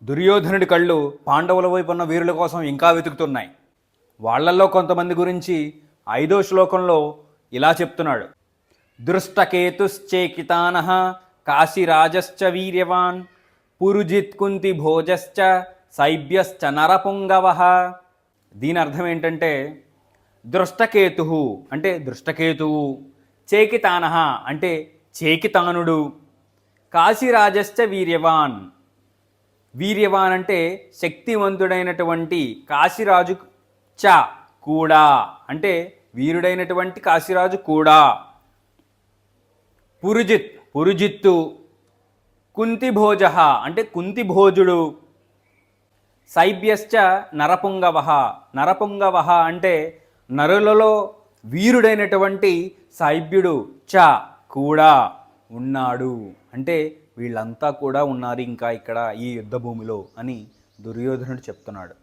దుర్యోధనుడి కళ్ళు పాండవుల వైపు ఉన్న వీరుల కోసం ఇంకా వెతుకుతున్నాయి. వాళ్ళల్లో కొంతమంది గురించి 5వ శ్లోకంలో ఇలా చెప్తున్నాడు. దృష్టకేతుశ్చేకితానః కాశీరాజశ్చ వీర్యవాన్ పురుజిత్ కుంతి భోజశ్చ సైభ్యశ్చ నరపుంగవః. దీని అర్థం ఏంటంటే దృష్టకేతు అంటే దృష్టకేతువు, చేకితానః అంటే చేకితానుడు, కాశీరాజశ్చ వీర్యవాన్ వీర్యవాన్ అంటే శక్తివంతుడైనటువంటి, కాశీరాజు చ కూడా అంటే వీరుడైనటువంటి కాశీరాజు కూడా, పురుజిత్తు, కుంతిభోజ అంటే కుంతిభోజుడు, సైభ్యశ్చ నరపుంగవ అంటే నరులలో వీరుడైనటువంటి సైభ్యుడు చ కూడా ఉన్నాడు. అంటే వీళ్ళంతా కూడా ఉన్నారు ఇంకా ఇక్కడ ఈ యుద్ధ భూమిలో అని దుర్యోధనుడు చెప్తున్నాడు.